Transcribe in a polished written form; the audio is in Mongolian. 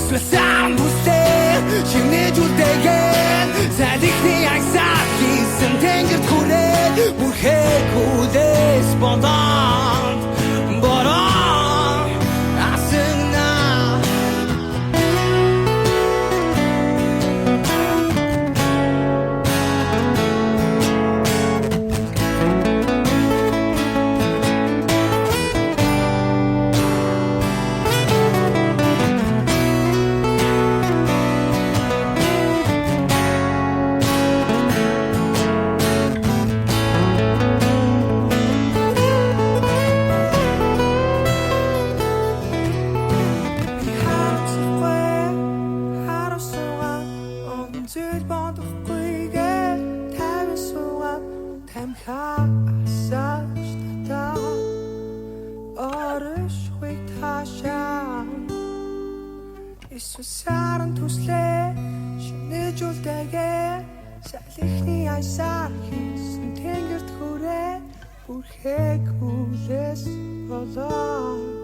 Эсвэл сарн бүслээ Шинэж үлдээгээд Салихны аясаар хийсэн тэнгэрт хүрээд Бүрхэг хүлээс бодоод Бороо асагна Зүйл бодохгүйгээр тавь суугаад тамхиасаж татаа оршихуй таашаа Эсвэл сарн төслөө шинэж үлдээгээ Салихны аясаар хийсэн тэнгэрт хүрээ Бүрхэг хүлээс болоо